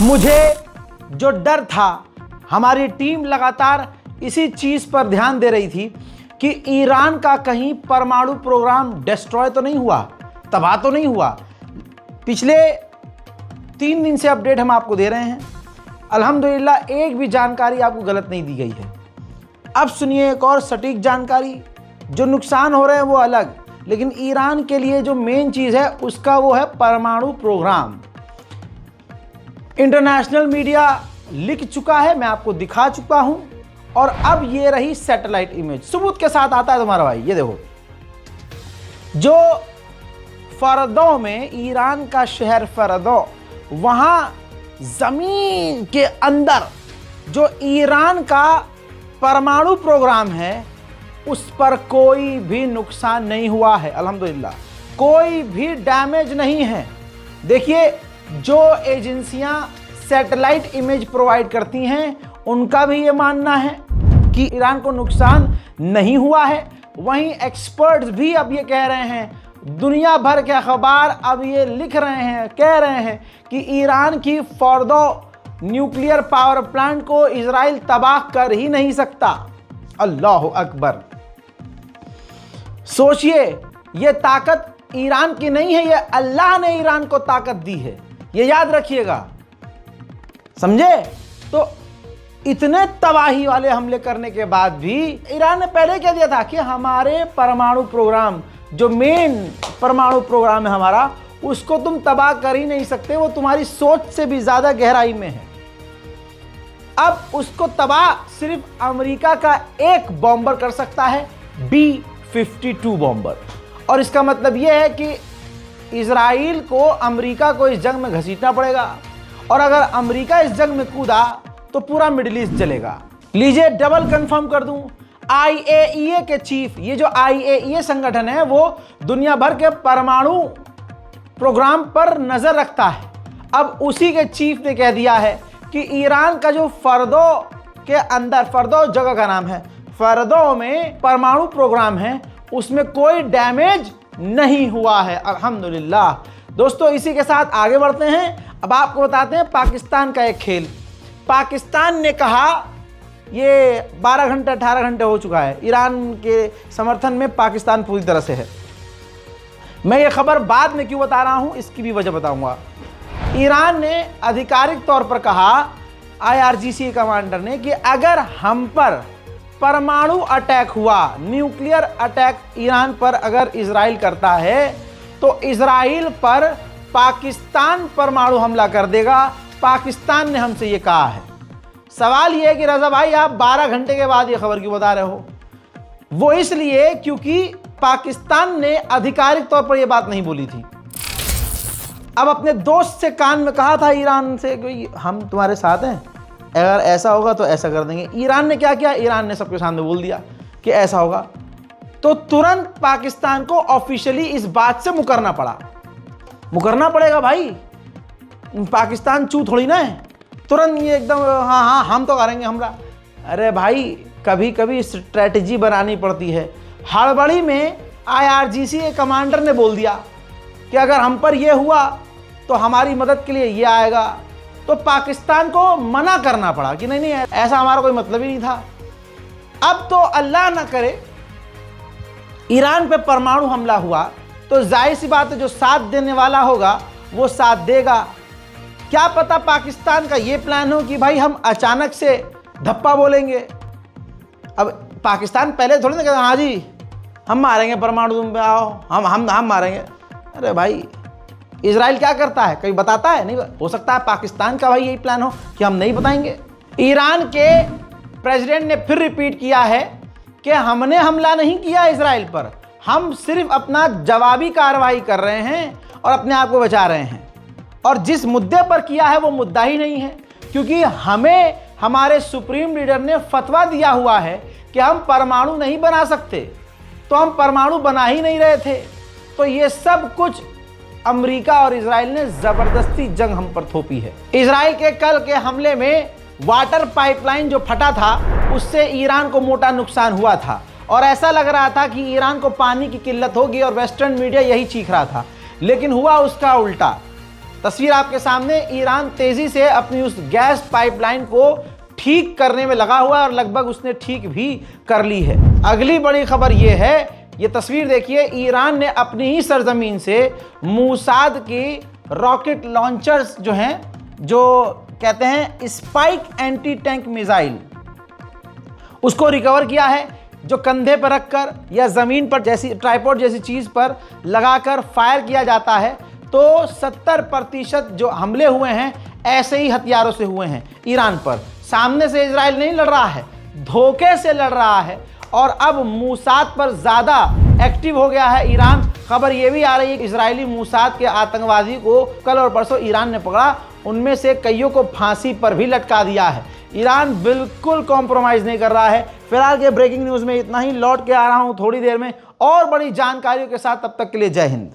मुझे जो डर था, हमारी टीम लगातार इसी चीज़ पर ध्यान दे रही थी कि ईरान का कहीं परमाणु प्रोग्राम डिस्ट्रॉय तो नहीं हुआ, तबाह तो नहीं हुआ। पिछले 3 दिन से अपडेट हम आपको दे रहे हैं, अल्हम्दुलिल्लाह एक भी जानकारी आपको गलत नहीं दी गई है। अब सुनिए एक और सटीक जानकारी। जो नुकसान हो रहे हैं वो अलग, लेकिन ईरान के लिए जो मेन चीज़ है उसका वो है परमाणु प्रोग्राम। इंटरनेशनल मीडिया लिख चुका है, मैं आपको दिखा चुका हूं, और अब ये रही सैटेलाइट इमेज, सबूत के साथ आता है तुम्हारा भाई। ये देखो, जो फरदो में, ईरान का शहर फरदो, वहां जमीन के अंदर जो ईरान का परमाणु प्रोग्राम है उस पर कोई भी नुकसान नहीं हुआ है, अल्हम्दुलिल्लाह, कोई भी डैमेज नहीं है। देखिए, जो एजेंसियां सैटेलाइट इमेज प्रोवाइड करती हैं उनका भी ये मानना है कि ईरान को नुकसान नहीं हुआ है। वहीं एक्सपर्ट्स भी अब ये कह रहे हैं, दुनिया भर के अखबार अब ये लिख रहे हैं, कह रहे हैं कि ईरान की फॉर्दो न्यूक्लियर पावर प्लांट को इजराइल तबाह कर ही नहीं सकता। अल्लाह अकबर। सोचिए, ये ताकत ईरान की नहीं है, ये अल्लाह ने ईरान को ताकत दी है, ये याद रखिएगा, समझे। तो इतने तबाही वाले हमले करने के बाद भी ईरान ने पहले कह दिया था कि हमारे परमाणु प्रोग्राम, जो मेन परमाणु प्रोग्राम है हमारा, उसको तुम तबाह कर ही नहीं सकते, वो तुम्हारी सोच से भी ज्यादा गहराई में है। अब उसको तबाह सिर्फ अमेरिका का एक बॉम्बर कर सकता है, B-52 बॉम्बर। और इसका मतलब यह है कि इजराइल को, अमेरिका को इस जंग में घसीटना पड़ेगा, और अगर अमेरिका इस जंग में कूदा तो पूरा मिडिल ईस्ट जलेगा। लीजिए, डबल कंफर्म कर दूं, IAEA के चीफ, ये जो IAEA संगठन है वो दुनिया भर के परमाणु प्रोग्राम पर नजर रखता है। अब उसी के चीफ ने कह दिया है कि ईरान का जो फरदो के अंदर, फरदो जगह का नाम है, फरदो में परमाणु प्रोग्राम है, उसमें कोई डैमेज नहीं हुआ है, अल्हम्दुलिल्लाह। दोस्तों, इसी के साथ आगे बढ़ते हैं। अब आपको बताते हैं पाकिस्तान का एक खेल। पाकिस्तान ने कहा, ये 12 घंटे 18 घंटे हो चुका है, ईरान के समर्थन में पाकिस्तान पूरी तरह से है। मैं ये खबर बाद में क्यों बता रहा हूं, इसकी भी वजह बताऊंगा। ईरान ने आधिकारिक तौर पर कहा, IRGC कमांडर ने, कि अगर हम पर परमाणु अटैक हुआ, न्यूक्लियर अटैक ईरान पर अगर इजराइल करता है, तो इजराइल पर पाकिस्तान परमाणु हमला कर देगा। पाकिस्तान ने हमसे ये कहा है। सवाल ये है कि रजा भाई, आप 12 घंटे के बाद ये खबर क्यों बता रहे हो? वो इसलिए क्योंकि पाकिस्तान ने आधिकारिक तौर पर यह बात नहीं बोली थी। अब अपने दोस्त से कान में कहा था ईरान से कि हम तुम्हारे साथ हैं, अगर ऐसा होगा तो ऐसा कर देंगे। ईरान ने क्या किया? ईरान ने सबके सामने बोल दिया कि ऐसा होगा, तो तुरंत पाकिस्तान को ऑफिशियली इस बात से मुकरना पड़ा। मुकरना पड़ेगा भाई, पाकिस्तान चू थोड़ी ना है, तुरंत ये एकदम हाँ हाँ हम तो करेंगे हमला। अरे भाई, कभी कभी स्ट्रेटजी बनानी पड़ती है। हड़बड़ी में IRGC के कमांडर ने बोल दिया कि अगर हम पर यह हुआ तो हमारी मदद के लिए ये आएगा, तो पाकिस्तान को मना करना पड़ा कि नहीं नहीं, ऐसा हमारा कोई मतलब ही नहीं था। अब तो अल्लाह ना करे ईरान पे परमाणु हमला हुआ तो जाहिर सी बात है जो साथ देने वाला होगा वो साथ देगा। क्या पता पाकिस्तान का ये प्लान हो कि भाई हम अचानक से धप्पा बोलेंगे। अब पाकिस्तान पहले थोड़ी ना कहता हाँ जी हम मारेंगे परमाणु, तुम पे आओ, हम मारेंगे। अरे भाई, इजराइल क्या करता है, कभी बताता है? नहीं। हो सकता है पाकिस्तान का भाई यही प्लान हो कि हम नहीं बताएंगे। ईरान के प्रेसिडेंट ने फिर रिपीट किया है कि हमने हमला नहीं किया इजराइल पर, हम सिर्फ अपना जवाबी कार्रवाई कर रहे हैं और अपने आप को बचा रहे हैं। और जिस मुद्दे पर किया है वो मुद्दा ही नहीं है, क्योंकि हमें हमारे सुप्रीम लीडर ने फतवा दिया हुआ है कि हम परमाणु नहीं बना सकते, तो हम परमाणु बना ही नहीं रहे थे। तो ये सब कुछ अमेरिका और इजराइल ने जबरदस्ती जंग हम पर थोपी है। इजराइल के कल के हमले में वाटर पाइपलाइन जो फटा था उससे ईरान को मोटा नुकसान हुआ था, और ऐसा लग रहा था कि ईरान को पानी की किल्लत होगी और वेस्टर्न मीडिया यही चीख रहा था, लेकिन हुआ उसका उल्टा। तस्वीर आपके सामने, ईरान तेजी से अपनी उस गैस पाइपलाइन को ठीक करने में लगा हुआ है और लगभग उसने ठीक भी कर ली है। अगली बड़ी खबर यह है, ये तस्वीर देखिए, ईरान ने अपनी ही सरजमीन से मूसाद की रॉकेट लॉन्चर्स जो हैं, जो कहते हैं स्पाइक एंटी टैंक मिसाइल, उसको रिकवर किया है, जो कंधे पर रखकर या ज़मीन पर जैसी ट्राइपॉड जैसी चीज़ पर लगाकर फायर किया जाता है। तो 70% जो हमले हुए हैं ऐसे ही हथियारों से हुए हैं ईरान पर। सामने से इजराइल नहीं लड़ रहा है, धोखे से लड़ रहा है और अब मूसाद पर ज़्यादा एक्टिव हो गया है ईरान। खबर ये भी आ रही है कि इजरायली मूसाद के आतंकवादी को कल और परसों ईरान ने पकड़ा, उनमें से कईयों को फांसी पर भी लटका दिया है। ईरान बिल्कुल कॉम्प्रोमाइज़ नहीं कर रहा है। फिलहाल के ब्रेकिंग न्यूज़ में इतना ही, लौट के आ रहा हूँ थोड़ी देर में और बड़ी जानकारियों के साथ। तब तक के लिए जय हिंद।